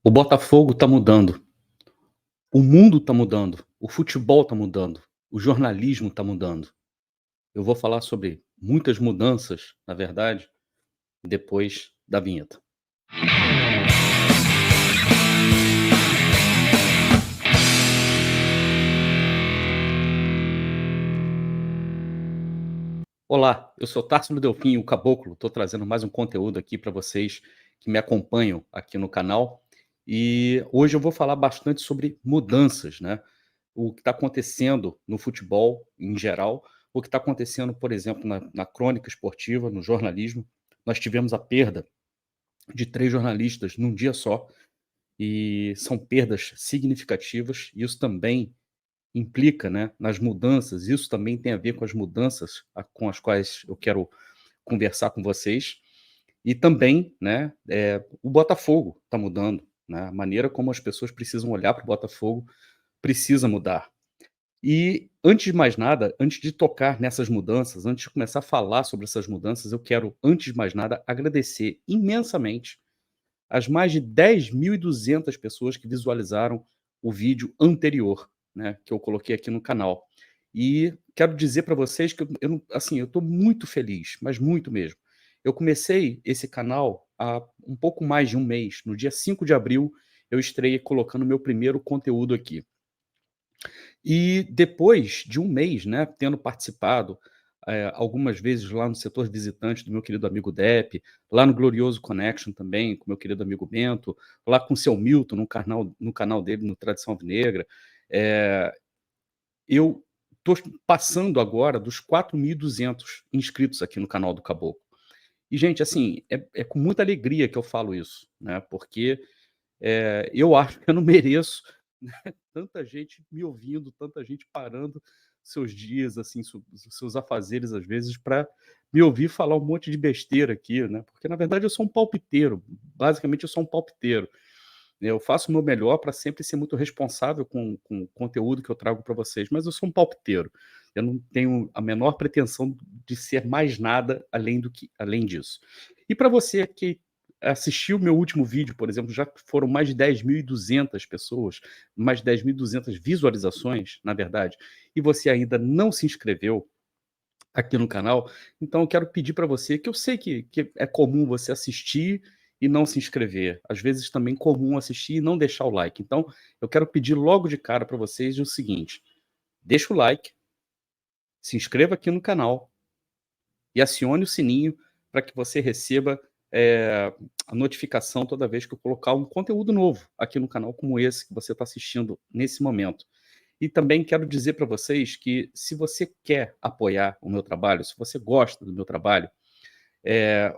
O Botafogo está mudando, o mundo está mudando, o futebol está mudando, o jornalismo está mudando. Eu vou falar sobre muitas mudanças, na verdade, depois da vinheta. Olá, eu sou Társilo Delfim, o Caboclo. Estou trazendo mais um conteúdo aqui para vocês que me acompanham aqui no canal. E hoje eu vou falar bastante sobre mudanças, né? O que está acontecendo no futebol em geral, o que está acontecendo, por exemplo, na crônica esportiva, no jornalismo. Nós tivemos a perda de 3 jornalistas num dia só, e são perdas significativas. Isso também implica, né, nas mudanças. Isso também tem a ver com as mudanças com as quais eu quero conversar com vocês. E também, né, o Botafogo está mudando, né, a maneira como as pessoas precisam olhar para o Botafogo precisa mudar. E, antes de mais nada, antes de tocar nessas mudanças, antes de começar a falar sobre essas mudanças, eu quero, antes de mais nada, agradecer imensamente as mais de 10.200 pessoas que visualizaram o vídeo anterior, né, que eu coloquei aqui no canal. E quero dizer para vocês que eu não, assim, eu estou muito feliz, mas muito mesmo. Eu comecei esse canal há um pouco mais de um mês. No dia 5 de abril, eu estreiei colocando meu primeiro conteúdo aqui. E depois de um mês, né, tendo participado, algumas vezes lá no setor visitante do meu querido amigo Depp, lá no Glorioso Connection também, com meu querido amigo Bento, lá com o seu Milton no canal dele, no Tradição Alvinegra, eu estou passando agora dos 4.200 inscritos aqui no canal do Caboclo. E, gente, assim, é com muita alegria que eu falo isso, né, porque eu acho que eu não mereço, né, tanta gente me ouvindo, tanta gente parando seus dias, assim, seus afazeres, às vezes, para me ouvir falar um monte de besteira aqui, né? Porque, na verdade, eu sou um palpiteiro. Basicamente, eu sou um palpiteiro. Eu faço o meu melhor para sempre ser muito responsável com o conteúdo que eu trago para vocês, mas eu sou um palpiteiro. Eu não tenho a menor pretensão de ser mais nada além disso. E para você que assistiu o meu último vídeo, por exemplo, já foram mais de 10.200 pessoas, mais de 10.200 visualizações, na verdade, e você ainda não se inscreveu aqui no canal, então eu quero pedir para você, que eu sei que é comum você assistir e não se inscrever. Às vezes também é comum assistir e não deixar o like. Então, eu quero pedir logo de cara para vocês o seguinte: deixa o like, se inscreva aqui no canal e acione o sininho para que você receba a notificação toda vez que eu colocar um conteúdo novo aqui no canal, como esse que você está assistindo nesse momento. E também quero dizer para vocês que, se você quer apoiar o meu trabalho, se você gosta do meu trabalho,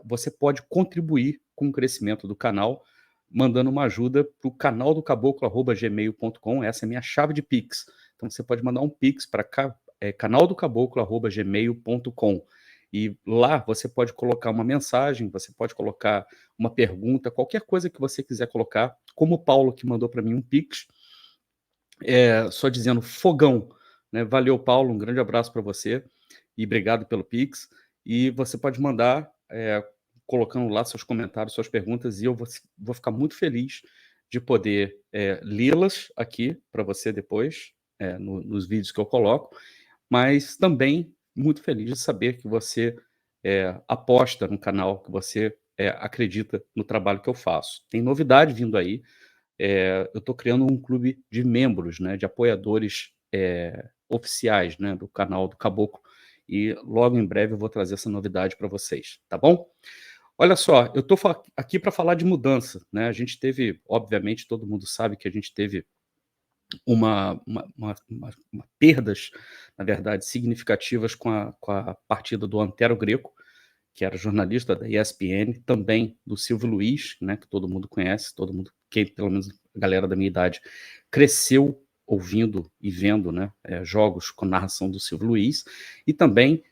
você pode contribuir com o crescimento do canal, mandando uma ajuda para o canaldocaboclo@gmail.com. Essa é a minha chave de Pix. Então você pode mandar um Pix para canaldocaboclo@gmail.com. E lá você pode colocar uma mensagem, você pode colocar uma pergunta, qualquer coisa que você quiser colocar, como o Paulo, que mandou para mim um Pix, só dizendo fogão, né? Valeu, Paulo, um grande abraço para você e obrigado pelo Pix. E você pode mandar, colocando lá seus comentários, suas perguntas, e eu vou ficar muito feliz de poder lê-las aqui para você depois, nos vídeos que eu coloco, mas também muito feliz de saber que você aposta no canal, que você acredita no trabalho que eu faço. Tem novidade vindo aí. Eu estou criando um clube de membros, né, de apoiadores oficiais, né, do canal do Caboclo, e logo em breve eu vou trazer essa novidade para vocês, tá bom? Olha só, eu estou aqui para falar de mudança, né? A gente teve, obviamente, todo mundo sabe que a gente teve perdas, na verdade, significativas com a partida do Antero Greco, que era jornalista da ESPN, também do Silvio Luiz, né, que todo mundo conhece, todo mundo, que pelo menos a galera da minha idade, cresceu ouvindo e vendo, né, jogos com narração do Silvio Luiz, e também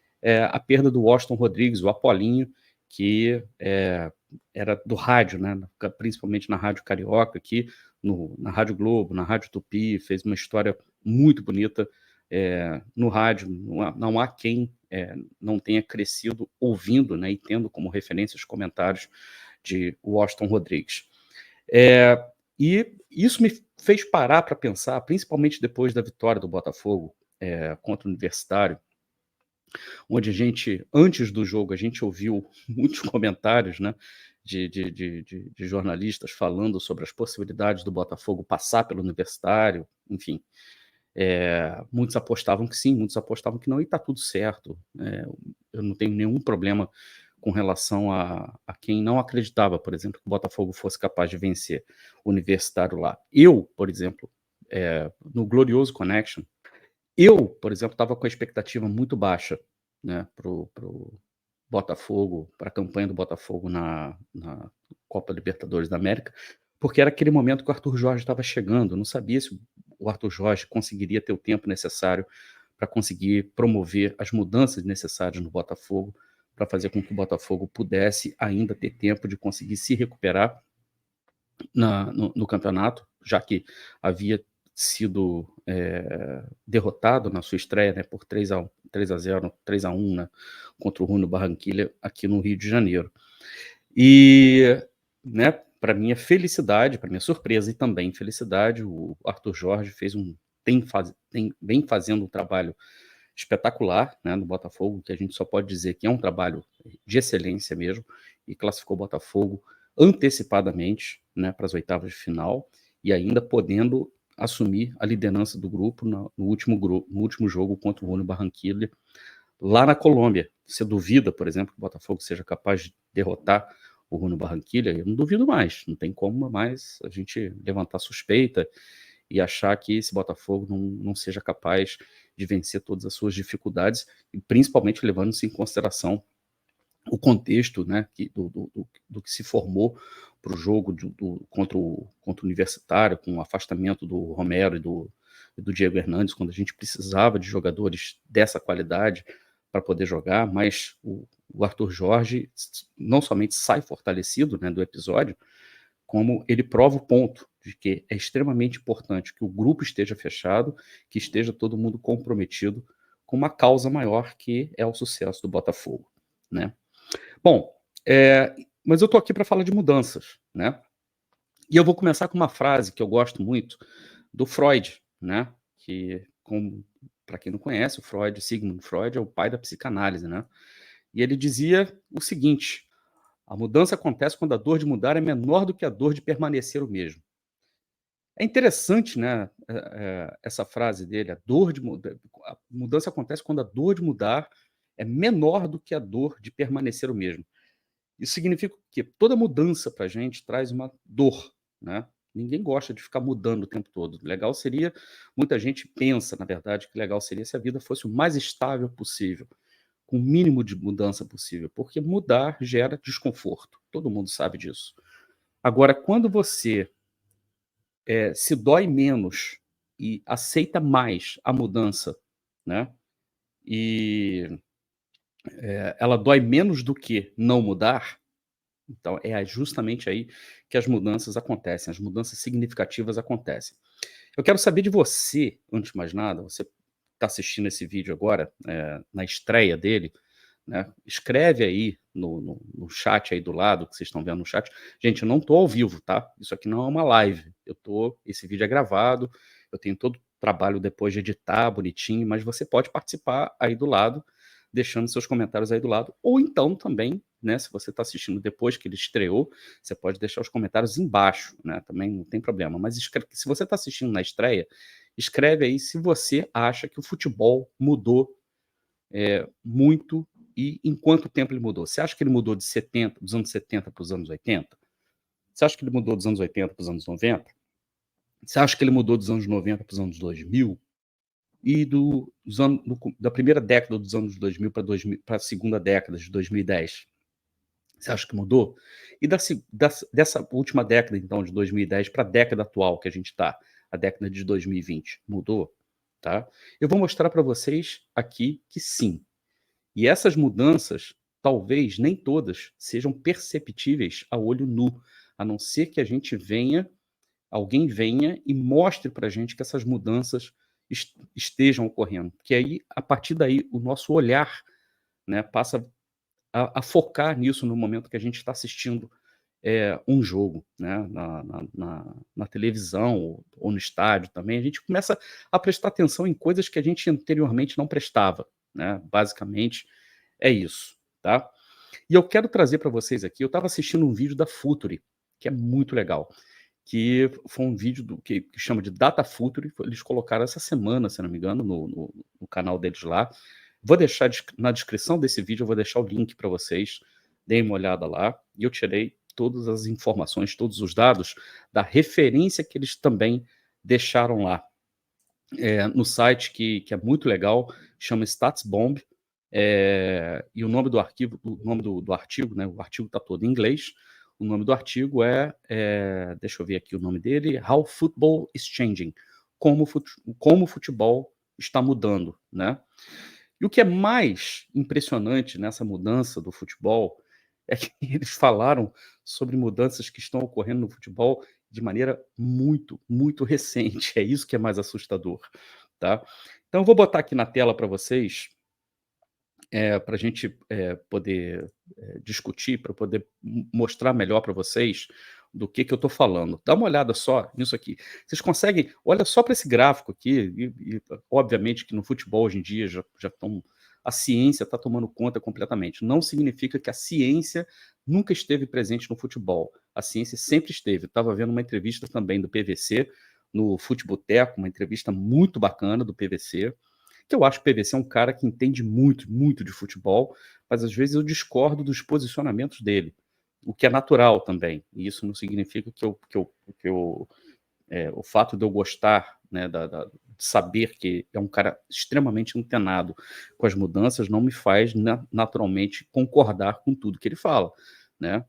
a perda do Washington Rodrigues, o Apolinho, que era do rádio, né, principalmente na Rádio Carioca, aqui na Rádio Globo, na Rádio Tupi, fez uma história muito bonita no rádio. Não há quem não tenha crescido ouvindo, né, e tendo como referência os comentários de Washington Rodrigues. E isso me fez parar para pensar, principalmente depois da vitória do Botafogo contra o Universitário, onde a gente, antes do jogo, a gente ouviu muitos comentários, né, de jornalistas falando sobre as possibilidades do Botafogo passar pelo Universitário, enfim. Muitos apostavam que sim, muitos apostavam que não, e está tudo certo. Eu não tenho nenhum problema com relação a quem não acreditava, por exemplo, que o Botafogo fosse capaz de vencer o Universitário lá. Eu, por exemplo, no Glorioso Connection, por exemplo, estava com a expectativa muito baixa, né, para o Botafogo, para a campanha do Botafogo na Copa Libertadores da América, porque era aquele momento que o Arthur Jorge estava chegando. Eu não sabia se o Arthur Jorge conseguiria ter o tempo necessário para conseguir promover as mudanças necessárias no Botafogo, para fazer com que o Botafogo pudesse ainda ter tempo de conseguir se recuperar no campeonato, já que havia sido derrotado na sua estreia, né, por 3-0, 3-1, né, contra o Júnior Barranquilla aqui no Rio de Janeiro. E, né, para minha felicidade, para minha surpresa e também felicidade, o Arthur Jorge vem fazendo um trabalho espetacular, né, no Botafogo, que a gente só pode dizer que é um trabalho de excelência mesmo, e classificou o Botafogo antecipadamente, né, para as oitavas de final, e ainda podendo assumir a liderança do grupo no último jogo contra o Júnior Barranquilla, lá na Colômbia. Você duvida, por exemplo, que o Botafogo seja capaz de derrotar o Júnior Barranquilla? Eu não duvido mais, não tem como mais a gente levantar suspeita e achar que esse Botafogo não seja capaz de vencer todas as suas dificuldades, e principalmente levando-se em consideração o contexto, né, do que se formou para o jogo contra o Universitário, com o afastamento do Romero e do Diego Hernandes, quando a gente precisava de jogadores dessa qualidade para poder jogar, mas o Arthur Jorge não somente sai fortalecido, né, do episódio, como ele prova o ponto de que é extremamente importante que o grupo esteja fechado, que esteja todo mundo comprometido com uma causa maior, que é o sucesso do Botafogo, né? Bom, mas eu estou aqui para falar de mudanças, né? E eu vou começar com uma frase que eu gosto muito do Freud, né? Que, para quem não conhece, o Freud, Sigmund Freud, é o pai da psicanálise, né? E ele dizia o seguinte: a mudança acontece quando a dor de mudar é menor do que a dor de permanecer o mesmo. É interessante, né, essa frase dele, a mudança acontece quando a dor de mudar é menor do que a dor de permanecer o mesmo. Isso significa que toda mudança para a gente traz uma dor, né? Ninguém gosta de ficar mudando o tempo todo. Legal seria, muita gente pensa, na verdade, que legal seria se a vida fosse o mais estável possível, com o mínimo de mudança possível, porque mudar gera desconforto. Todo mundo sabe disso. Agora, quando você se dói menos e aceita mais a mudança, né? E ela dói menos do que não mudar. Então, é justamente aí que as mudanças acontecem, as mudanças significativas acontecem. Eu quero saber de você, antes de mais nada, você está assistindo esse vídeo agora, na estreia dele, né? Escreve aí no chat aí do lado, que vocês estão vendo no chat. Gente, eu não estou ao vivo, tá? Isso aqui não é uma live. Esse vídeo é gravado, eu tenho todo o trabalho depois de editar bonitinho, mas você pode participar aí do lado, deixando seus comentários aí do lado, ou então também, né, se você está assistindo depois que ele estreou, você pode deixar os comentários embaixo, né? Também não tem problema. Mas se você está assistindo na estreia, escreve aí se você acha que o futebol mudou muito e em quanto tempo ele mudou. Você acha que ele mudou dos anos 70 para os anos 80? Você acha que ele mudou dos anos 80 para os anos 90? Você acha que ele mudou dos anos 90 para os anos 2000? E da primeira década dos anos 2000 para a segunda década de 2010? Você acha que mudou? E dessa última década, então, de 2010 para a década atual que a gente está, a década de 2020, mudou? Tá? Eu vou mostrar para vocês aqui que sim. E essas mudanças, talvez nem todas, sejam perceptíveis a olho nu, a não ser que alguém venha e mostre para a gente que essas mudanças estejam ocorrendo. Porque aí, a partir daí, o nosso olhar, né, passa a focar nisso no momento que a gente está assistindo um jogo, né, na televisão ou no estádio também, a gente começa a prestar atenção em coisas que a gente anteriormente não prestava, né, basicamente é isso, tá. E eu quero trazer para vocês aqui, eu estava assistindo um vídeo da Futuri, que é muito legal, que foi um vídeo que chama de Data Futuri, eles colocaram essa semana, se não me engano, no canal deles lá. Vou deixar na descrição desse vídeo, eu vou deixar o link para vocês, deem uma olhada lá, e eu tirei todas as informações, todos os dados da referência que eles também deixaram lá, no site que é muito legal, chama StatsBomb, e o nome do arquivo, o nome do artigo, né, o artigo está todo em inglês, o nome do artigo deixa eu ver aqui o nome dele, How Football is Changing, como o futebol está mudando, né? E o que é mais impressionante nessa mudança do futebol é que eles falaram sobre mudanças que estão ocorrendo no futebol de maneira muito, muito recente. É isso que é mais assustador, tá? Então eu vou botar aqui na tela para vocês, para a gente poder discutir, para poder mostrar melhor para vocês do que eu estou falando. Dá uma olhada só nisso aqui. Vocês conseguem, olha só para esse gráfico aqui, obviamente que no futebol hoje em dia já estão, a ciência está tomando conta completamente. Não significa que a ciência nunca esteve presente no futebol. A ciência sempre esteve. Estava vendo uma entrevista também do PVC no Futeboteco, uma entrevista muito bacana do PVC, que eu acho que o PVC é um cara que entende muito, muito de futebol, mas às vezes eu discordo dos posicionamentos dele, o que é natural também. E isso não significa o fato de eu gostar, né, de saber que é um cara extremamente antenado com as mudanças, não me faz naturalmente concordar com tudo que ele fala, né?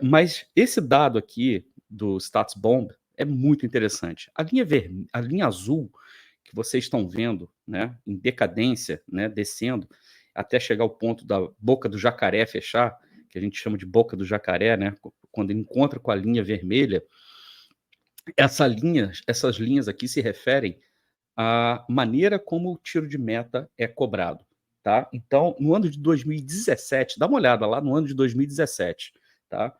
Mas esse dado aqui do StatsBomb é muito interessante. A linha azul que vocês estão vendo, né, em decadência, né, descendo, até chegar ao ponto da boca do jacaré fechar, que a gente chama de boca do jacaré, né, quando ele encontra com a linha vermelha, essas linhas aqui se referem à maneira como o tiro de meta é cobrado, tá? Então, no ano de 2017, dá uma olhada lá no ano de 2017, tá?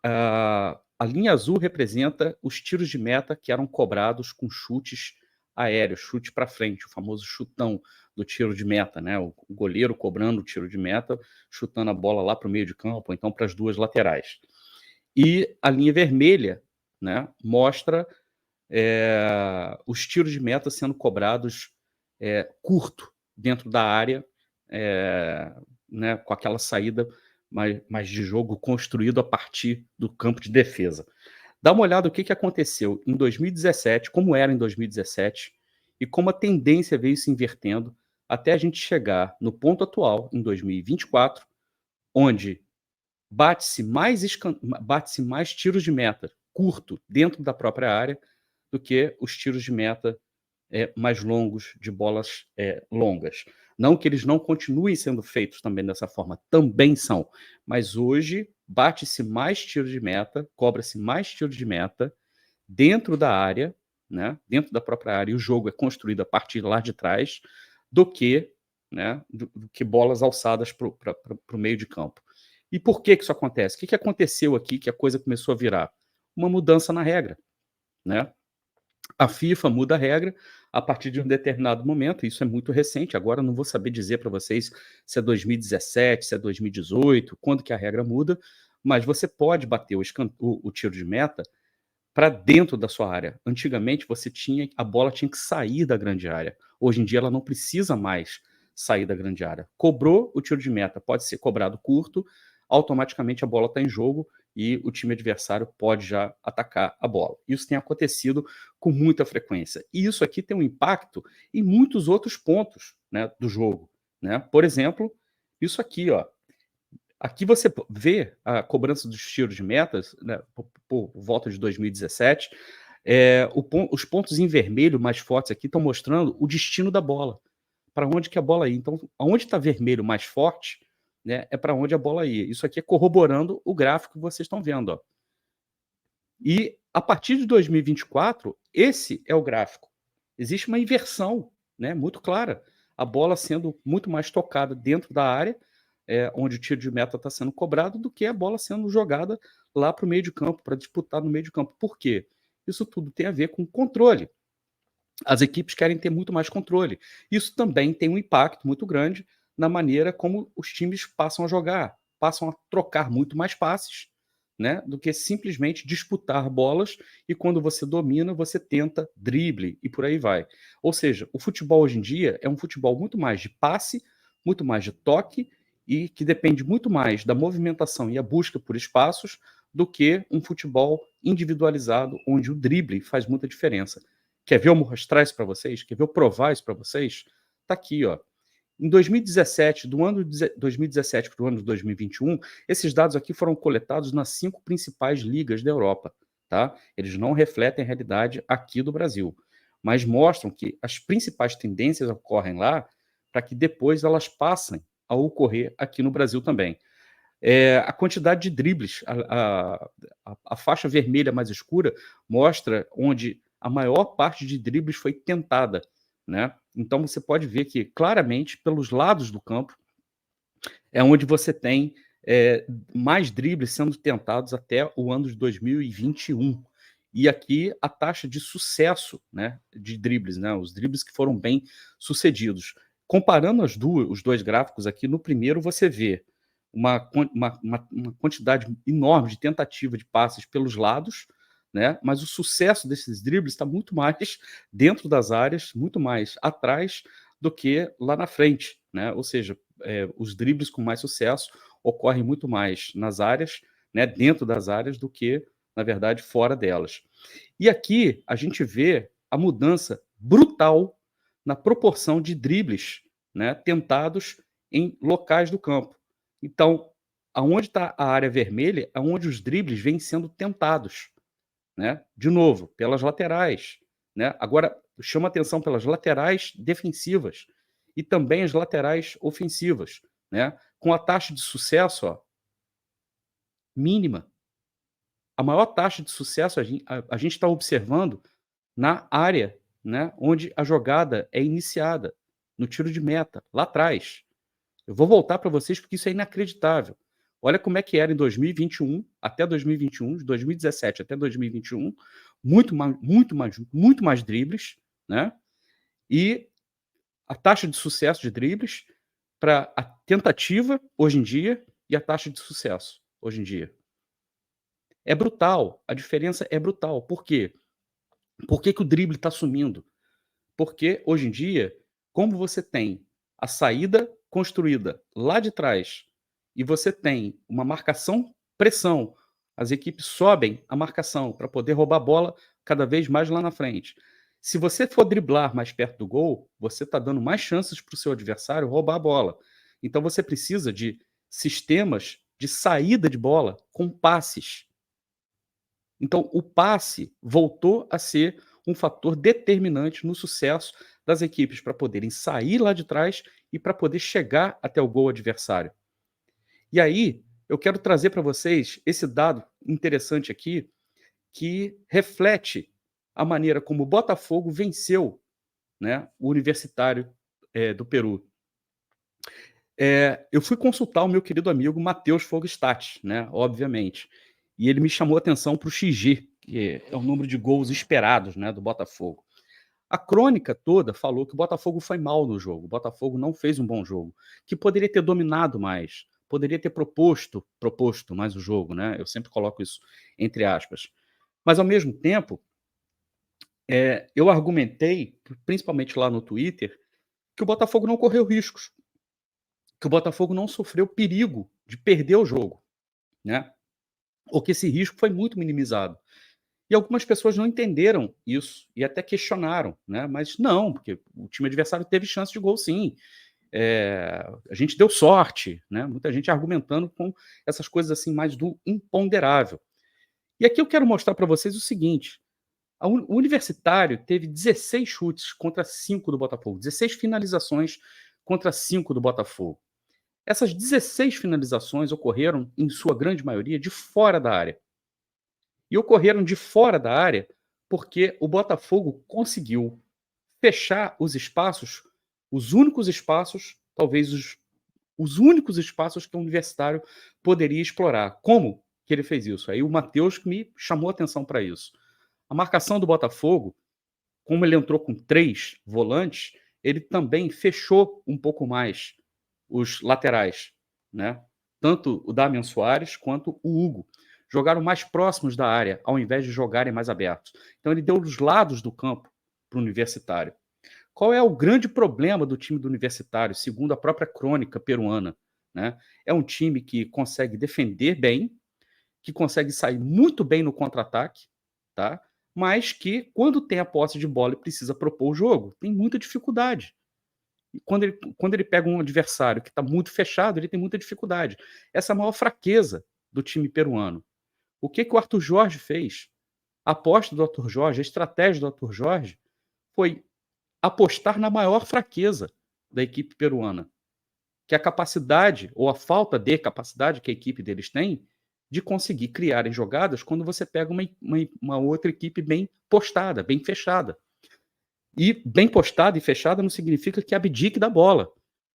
A linha azul representa os tiros de meta que eram cobrados com chutes aéreos, chute para frente, o famoso chutão do tiro de meta, né? O goleiro cobrando o tiro de meta, chutando a bola lá para o meio de campo, ou então para as duas laterais. E a linha vermelha, né, mostra os tiros de meta sendo cobrados curto dentro da área, né, com aquela saída mais de jogo construído a partir do campo de defesa. Dá uma olhada no que aconteceu em 2017, como era em 2017, e como a tendência veio se invertendo até a gente chegar no ponto atual, em 2024, onde bate-se mais tiros de meta curto dentro da própria área do que os tiros de meta mais longos, de bolas longas. Não que eles não continuem sendo feitos também dessa forma, também são, mas hoje bate-se mais tiros de meta, cobra-se mais tiros de meta dentro da área, né, dentro da própria área, e o jogo é construído a partir lá de trás, do que, né, do que bolas alçadas para o meio de campo. E por que isso acontece? O que aconteceu aqui que a coisa começou a virar? Uma mudança na regra, né? A FIFA muda a regra a partir de um determinado momento, isso é muito recente, agora não vou saber dizer para vocês se é 2017, se é 2018, quando que a regra muda, mas você pode bater o tiro de meta para dentro da sua área. Antigamente a bola tinha que sair da grande área. Hoje em dia ela não precisa mais sair da grande área. Cobrou o tiro de meta, pode ser cobrado curto, automaticamente a bola está em jogo e o time adversário pode já atacar a bola. Isso tem acontecido com muita frequência. E isso aqui tem um impacto em muitos outros pontos, né, do jogo, né? Por exemplo, isso aqui, ó. Aqui você vê a cobrança dos tiros de metas, né, por volta de 2017. Os pontos em vermelho mais fortes aqui estão mostrando o destino da bola, para onde que a bola ia. Então, aonde está vermelho mais forte, né, é para onde a bola ia. Isso aqui é corroborando o gráfico que vocês estão vendo, ó. E a partir de 2024, esse é o gráfico. Existe uma inversão, né, muito clara. A bola sendo muito mais tocada dentro da área, onde o tiro de meta está sendo cobrado, do que a bola sendo jogada lá para o meio de campo, para disputar no meio de campo. Por quê? Isso tudo tem a ver com controle. As equipes querem ter muito mais controle. Isso também tem um impacto muito grande na maneira como os times passam a jogar, passam a trocar muito mais passes, né, do que simplesmente disputar bolas e quando você domina, você tenta drible e por aí vai. Ou seja, o futebol hoje em dia é um futebol muito mais de passe, muito mais de toque e que depende muito mais da movimentação e a busca por espaços do que um futebol individualizado onde o drible faz muita diferença. Quer ver eu mostrar isso para vocês? Quer ver eu provar isso para vocês? Tá aqui, ó. Em 2017, do ano de 2017 para o ano de 2021, esses dados aqui foram coletados nas 5 principais ligas da Europa, tá? Eles não refletem a realidade aqui do Brasil, mas mostram que as principais tendências ocorrem lá para que depois elas passem a ocorrer aqui no Brasil também. A quantidade de dribles, a faixa vermelha mais escura mostra onde a maior parte de dribles foi tentada, né? Então você pode ver que claramente pelos lados do campo é onde você tem mais dribles sendo tentados até o ano de 2021. E aqui a taxa de sucesso, né, de dribles, né, os dribles que foram bem sucedidos. Comparando os dois gráficos aqui, no primeiro você vê uma quantidade enorme de tentativa de passes pelos lados, né, mas o sucesso desses dribles está muito mais dentro das áreas, muito mais atrás do que lá na frente, né? Ou seja, os dribles com mais sucesso ocorrem muito mais nas áreas, né, dentro das áreas, do que, na verdade, fora delas. E aqui a gente vê a mudança brutal na proporção de dribles, né, tentados em locais do campo. Então, aonde está a área vermelha, é onde os dribles vêm sendo tentados, né? De novo, pelas laterais, né? Agora chama atenção pelas laterais defensivas e também as laterais ofensivas, né? Com a taxa de sucesso, ó, mínima. A maior taxa de sucesso a gente está observando na área, né, onde a jogada é iniciada, no tiro de meta, lá atrás. Eu vou voltar para vocês porque isso é inacreditável. Olha como é que era em 2021 até 2021, de 2017 até 2021, muito mais dribles, né? E a taxa de sucesso de dribles para a tentativa hoje em dia e a taxa de sucesso hoje em dia. É brutal, a diferença é brutal. Por quê? Por que, que o drible está sumindo? Porque hoje em dia, como você tem a saída construída lá de trás e você tem uma marcação pressão, as equipes sobem a marcação para poder roubar a bola cada vez mais lá na frente. Se você for driblar mais perto do gol, você está dando mais chances para o seu adversário roubar a bola. Então você precisa de sistemas de saída de bola com passes. Então, o passe voltou a ser um fator determinante no sucesso das equipes para poderem sair lá de trás e para poder chegar até o gol adversário. E aí, eu quero trazer para vocês esse dado interessante aqui, que reflete a maneira como o Botafogo venceu, né, o Universitário do Peru. Eu fui consultar o meu querido amigo Matheus Fogstad, né, obviamente, e ele me chamou a atenção para o XG, que é o número de gols esperados, né, do Botafogo. A crônica toda falou que o Botafogo foi mal no jogo, o Botafogo não fez um bom jogo, que poderia ter dominado mais, poderia ter proposto mais o jogo, né? Eu sempre coloco isso entre aspas. Mas, ao mesmo tempo, eu argumentei, principalmente lá no Twitter, que o Botafogo não correu riscos, que o Botafogo não sofreu perigo de perder o jogo, né? Ou que esse risco foi muito minimizado. E algumas pessoas não entenderam isso e até questionaram, né? Mas não, porque o time adversário teve chance de gol, sim. A gente deu sorte, né? Muita gente argumentando com essas coisas assim mais do imponderável. E aqui eu quero mostrar para vocês o seguinte: o Universitário teve 16 chutes contra 5 do Botafogo, 16 finalizações contra 5 do Botafogo. Essas 16 finalizações ocorreram, em sua grande maioria, de fora da área. E ocorreram de fora da área porque o Botafogo conseguiu fechar os espaços, os únicos espaços, talvez os únicos espaços que o Universitário poderia explorar. Como? que ele fez isso. Aí o Matheus que me chamou a atenção para isso. A marcação do Botafogo, como ele entrou com 3 volantes, ele também fechou um pouco mais os laterais, né? Tanto o Damian Soares quanto o Hugo. Jogaram mais próximos da área, ao invés de jogarem mais abertos. Então ele deu os lados do campo para o Universitário. Qual é o grande problema do time do Universitário, segundo a própria crônica peruana? Né? É um time que consegue defender bem, que consegue sair muito bem no contra-ataque, tá? Mas que, quando tem a posse de bola e precisa propor o jogo, tem muita dificuldade. E quando ele pega um adversário que está muito fechado, ele tem muita dificuldade. Essa é a maior fraqueza do time peruano. O que o Arthur Jorge fez? A aposta do Arthur Jorge, a estratégia do Arthur Jorge foi apostar na maior fraqueza da equipe peruana, que é a capacidade, ou a falta de capacidade que a equipe deles tem, de conseguir criarem jogadas quando você pega uma outra equipe bem postada, bem fechada. E bem postada e fechada não significa que abdique da bola.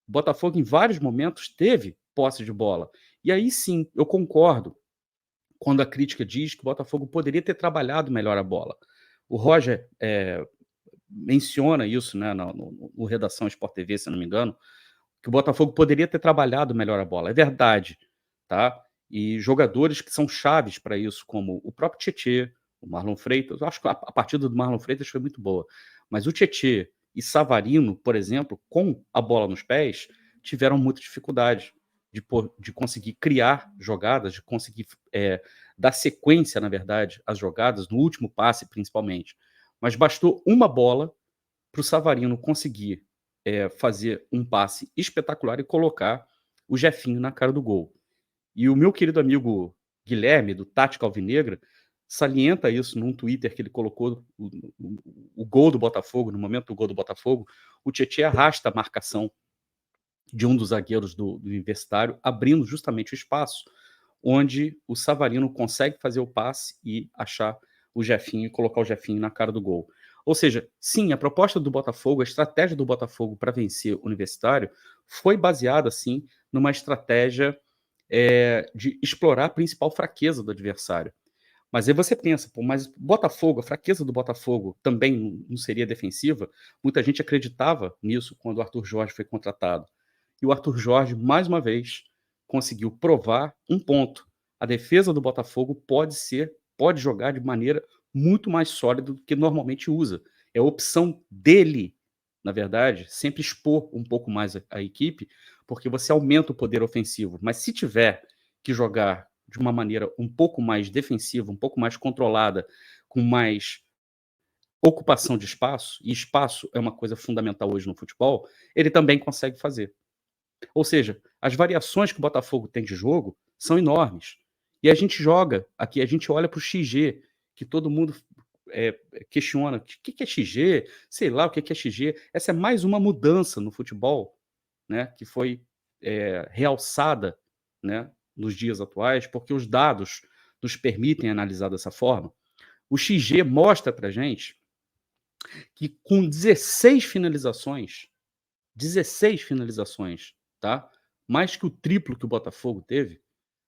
O Botafogo, em vários momentos, teve posse de bola. E aí sim, eu concordo quando a crítica diz que o Botafogo poderia ter trabalhado melhor a bola. O Roger menciona isso, né, no Redação Sport TV, se não me engano, que o Botafogo poderia ter trabalhado melhor a bola. É verdade, tá? E jogadores que são chaves para isso, como o próprio Tietê, o Marlon Freitas, eu acho que a partida do Marlon Freitas foi muito boa, mas o Tietê e Savarino, por exemplo, com a bola nos pés, tiveram muita dificuldade de conseguir criar jogadas, de conseguir dar sequência, na verdade, às jogadas, no último passe, principalmente. Mas bastou uma bola para o Savarino conseguir fazer um passe espetacular e colocar o Jefinho na cara do gol. E o meu querido amigo Guilherme, do Tática Alvinegra, salienta isso num Twitter que ele colocou o gol do Botafogo, no momento do gol do Botafogo, o Tietê arrasta a marcação de um dos zagueiros do Universitário, abrindo justamente o espaço onde o Savarino consegue fazer o passe e achar o Jefinho e colocar o Jefinho na cara do gol. Ou seja, sim, a proposta do Botafogo, a estratégia do Botafogo para vencer o Universitário foi baseada, sim, numa estratégia de explorar a principal fraqueza do adversário. Mas aí você pensa, pô, mas Botafogo, a fraqueza do Botafogo também não seria defensiva? Muita gente acreditava nisso quando o Arthur Jorge foi contratado. E o Arthur Jorge, mais uma vez, conseguiu provar um ponto. A defesa do Botafogo pode jogar de maneira muito mais sólida do que normalmente usa. É a opção dele, na verdade, sempre expor um pouco mais a equipe, porque você aumenta o poder ofensivo. Mas se tiver que jogar de uma maneira um pouco mais defensiva, um pouco mais controlada, com mais ocupação de espaço, e espaço é uma coisa fundamental hoje no futebol, ele também consegue fazer. Ou seja, as variações que o Botafogo tem de jogo são enormes. E a gente joga aqui, a gente olha para o XG, que todo mundo questiona, o que é XG? Sei lá o que é XG. Essa é mais uma mudança no futebol, né, que foi realçada, né, nos dias atuais, porque os dados nos permitem analisar dessa forma. O XG mostra para a gente que com 16 finalizações, tá? Mais que o triplo que o Botafogo teve,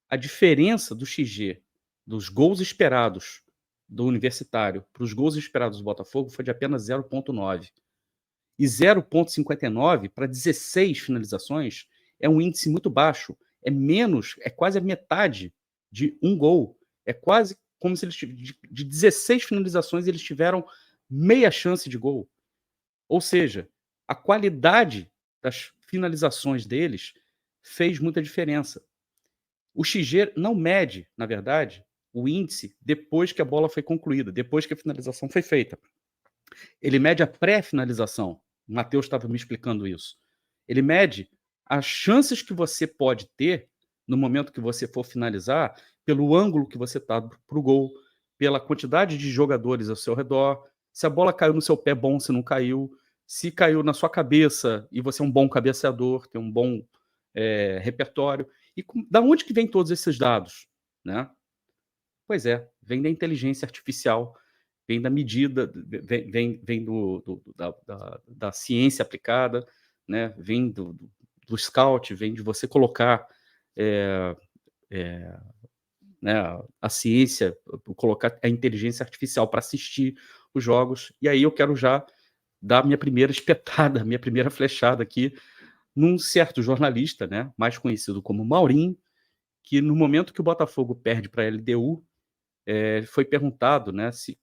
a diferença do XG, dos gols esperados do Universitário para os gols esperados do Botafogo foi de apenas 0,9. E 0,59 para 16 finalizações é um índice muito baixo. É menos, é quase a metade de um gol. É quase como se eles de 16 finalizações eles tiveram meia chance de gol. Ou seja, a qualidade das finalizações deles fez muita diferença. O XG não mede, na verdade, o índice depois que a bola foi concluída, depois que a finalização foi feita. Ele mede a pré-finalização. O Matheus estava me explicando isso. Ele mede as chances que você pode ter no momento que você for finalizar, pelo ângulo que você está para o gol, pela quantidade de jogadores ao seu redor, se a bola caiu no seu pé, bom, se não caiu, se caiu na sua cabeça e você é um bom cabeceador, tem um bom repertório. E da onde que vem todos esses dados? Né? Pois é, vem da inteligência artificial, vem da medida, vem da ciência aplicada, né? Vem do scout, vem de você colocar né, a ciência, colocar a inteligência artificial para assistir os jogos. E aí eu quero já dar minha primeira espetada, minha primeira flechada aqui num certo jornalista, né, mais conhecido como Maurinho, que no momento que o Botafogo perde para a LDU, foi perguntado, né, se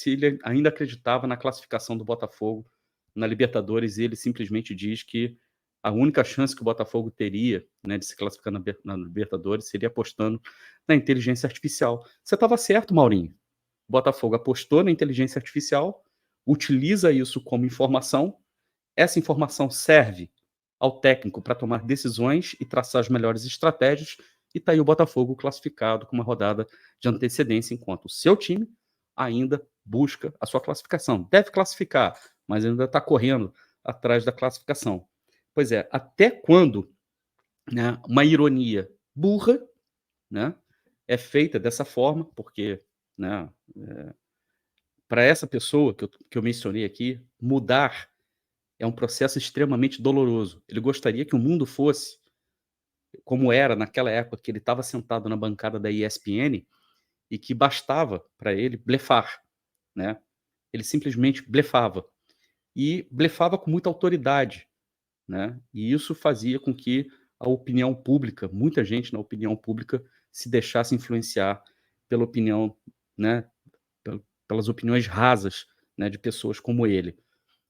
ele ainda acreditava na classificação do Botafogo na Libertadores, e ele simplesmente diz que a única chance que o Botafogo teria, né, de se classificar na Libertadores seria apostando na inteligência artificial. Você estava certo, Maurinho. O Botafogo apostou na inteligência artificial, utiliza isso como informação. Essa informação serve ao técnico para tomar decisões e traçar as melhores estratégias, e está aí o Botafogo classificado com uma rodada de antecedência, enquanto o seu time ainda busca a sua classificação. Deve classificar, mas ainda está correndo atrás da classificação. Pois é, até quando, né, uma ironia burra, né, é feita dessa forma, porque, né, para essa pessoa que eu mencionei aqui, mudar é um processo extremamente doloroso. Ele gostaria que o mundo fosse como era naquela época que ele estava sentado na bancada da ESPN e que bastava para ele blefar, né? Ele simplesmente blefava. E blefava com muita autoridade, né? E isso fazia com que a opinião pública, muita gente na opinião pública, se deixasse influenciar pela opinião, né? Pelas opiniões rasas, né? De pessoas como ele.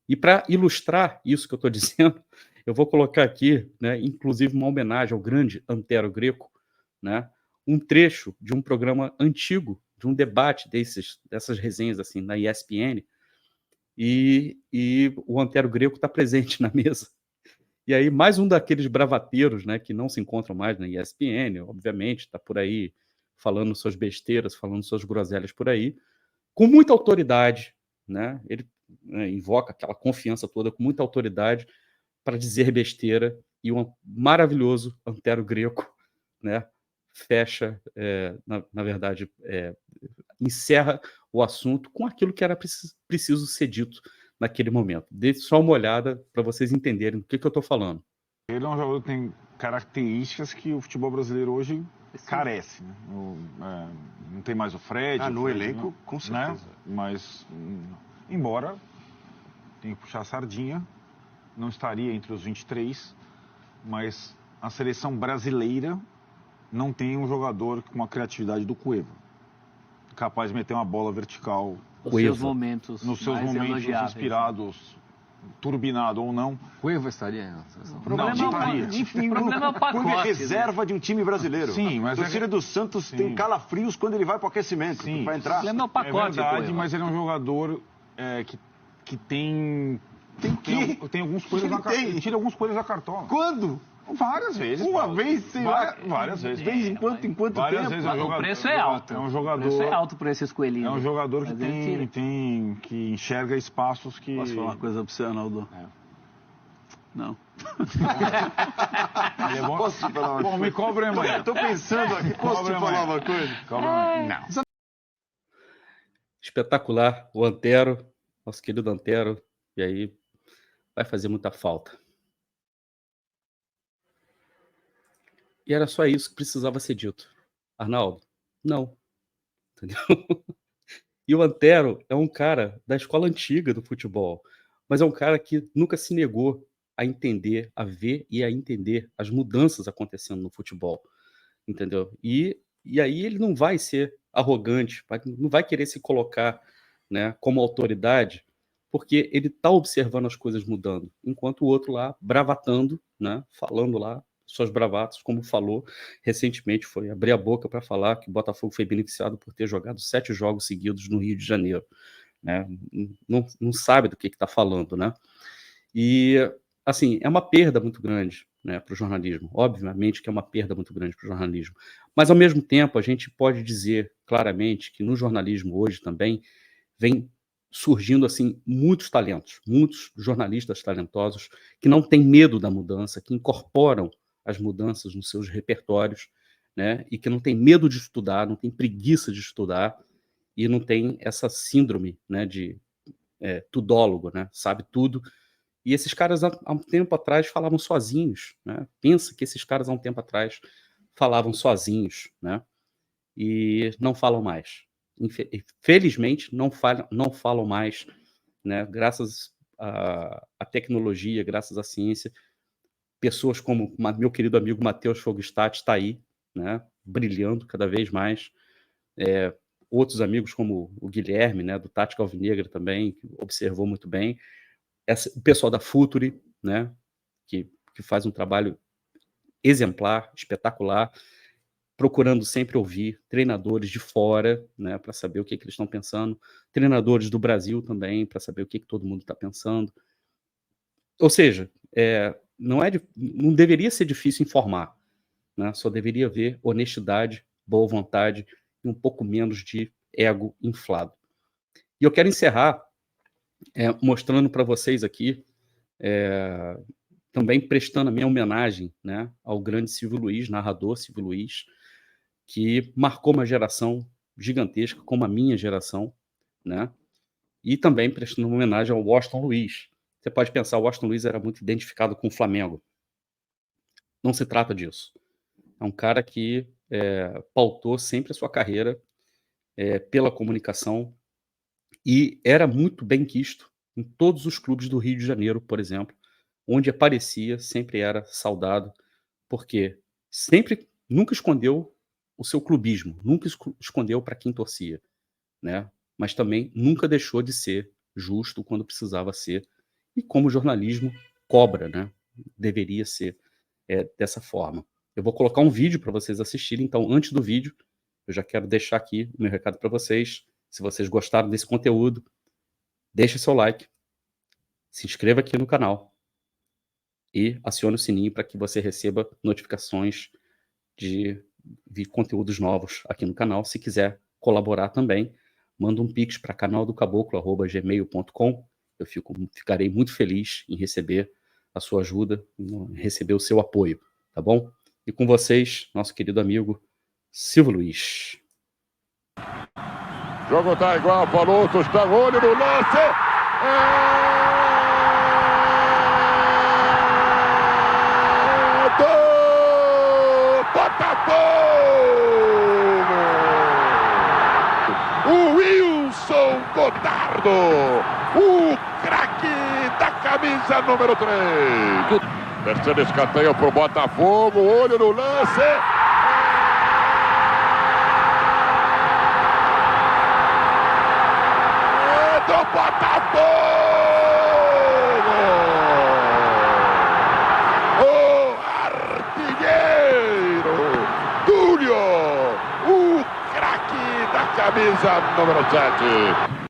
E para ilustrar isso que eu estou dizendo, eu vou colocar aqui, né, inclusive uma homenagem ao grande Antero Greco, né, um trecho de um programa antigo, de um debate dessas resenhas assim na ESPN, e o Antero Greco está presente na mesa. E aí mais um daqueles bravateiros, né, que não se encontram mais na ESPN, obviamente, está por aí falando suas besteiras, falando suas groselhas por aí, com muita autoridade, né? Ele, né, invoca aquela confiança toda com muita autoridade para dizer besteira, e um maravilhoso Antero Greco, né, fecha, na verdade, encerra o assunto com aquilo que era preciso ser dito naquele momento. Dê só uma olhada para vocês entenderem do que eu estou falando. Ele é um jogador que tem características que o futebol brasileiro hoje carece, né? Não tem mais o Fred. No Fred, elenco, não, com certeza. né? Mas, embora tenha que puxar a sardinha, não estaria entre os 23, mas a seleção brasileira não tem um jogador com a criatividade do Cueva, capaz de meter uma bola vertical nos seus momentos inspirados, turbinado ou não. Cueva estaria na seleção? O problema é o pacote. Cueva é reserva de um time brasileiro. Sim, mas o torcedor do Santos tem calafrios quando ele vai para o aquecimento, para entrar. O problema é o pacote. É verdade, mas ele é um jogador que tem alguns coelhos na cartola. Ele tira alguns coelhos da cartola. Quando? Várias vezes. Uma vez, sei lá. Várias vezes. Em quanto várias tempo? Vezes é um jogador, o preço é alto. É um jogador. O preço é alto para esses coelhinhos. É um jogador que enxerga espaços que. Posso falar uma coisa para você, Arnaldo? Não. Posso te falar uma coisa? Me cobra amanhã. Estou pensando aqui. Posso te falar uma coisa? Não. Espetacular, o Antero, nosso querido Antero, e aí vai fazer muita falta. E era só isso que precisava ser dito. Arnaldo, não. Entendeu? E o Antero é um cara da escola antiga do futebol, mas é um cara que nunca se negou a entender, a ver e a entender as mudanças acontecendo no futebol, entendeu? E aí ele não vai ser arrogante, não vai querer se colocar, né, como autoridade, porque ele está observando as coisas mudando, enquanto o outro lá bravatando, né, falando lá suas bravatas, como falou recentemente, foi abrir a boca para falar que o Botafogo foi beneficiado por ter jogado 7 jogos seguidos no Rio de Janeiro, né? Não sabe do que está falando, né? E, assim, é uma perda muito grande, né, para o jornalismo. Obviamente que é uma perda muito grande para o jornalismo. Mas, ao mesmo tempo, a gente pode dizer claramente que no jornalismo hoje também vem surgindo assim muitos talentos, muitos jornalistas talentosos que não têm medo da mudança, que incorporam as mudanças nos seus repertórios, né, e que não tem medo de estudar, não tem preguiça de estudar e não tem essa síndrome, né, de tudólogo, né, sabe tudo. E esses caras há um tempo atrás falavam sozinhos, né? Pensa que esses caras há um tempo atrás falavam sozinhos, né? e não falam mais. Felizmente, não falam mais, né? Graças à tecnologia, graças à ciência, pessoas como meu querido amigo Matheus Fogstad está aí, né? Brilhando cada vez mais. Outros amigos como o Guilherme, né? Do Tática Alvinegra também, que observou muito bem. O pessoal da Futuri, né? Que faz um trabalho exemplar, espetacular, procurando sempre ouvir treinadores de fora, né, para saber o que eles estão pensando, treinadores do Brasil também, para saber o que todo mundo está pensando. Ou seja, não deveria ser difícil informar, né? Só deveria haver honestidade, boa vontade e um pouco menos de ego inflado. E eu quero encerrar mostrando para vocês aqui, também prestando a minha homenagem, né, ao grande Silvio Luiz, narrador Silvio Luiz, que marcou uma geração gigantesca, como a minha geração, né? E também prestando uma homenagem ao Washington Luiz. Você pode pensar, o Washington Luiz era muito identificado com o Flamengo. Não se trata disso. É um cara que pautou sempre a sua carreira pela comunicação e era muito bem quisto em todos os clubes do Rio de Janeiro, por exemplo, onde aparecia, sempre era saudado, porque nunca escondeu o seu clubismo, nunca escondeu para quem torcia, né? Mas também nunca deixou de ser justo quando precisava ser, e como o jornalismo cobra, né? Deveria ser dessa forma. Eu vou colocar um vídeo para vocês assistirem, então antes do vídeo, eu já quero deixar aqui o meu recado para vocês. Se vocês gostaram desse conteúdo, deixe seu like, se inscreva aqui no canal e acione o sininho para que você receba notificações de conteúdos novos aqui no canal. Se quiser colaborar também, manda um pix para canaldocaboclo@gmail.com. Eu ficarei muito feliz em receber a sua ajuda, em receber o seu apoio, tá bom? E com vocês, nosso querido amigo Silvio Luiz. O jogo tá igual, Paluto, está olho no lance. O Wilson Gotardo, o craque da camisa número 3. Terceiro escanteio pro Botafogo, olho no lance. Do Botafogo! O artilheiro Túlio, o craque da camisa número 7.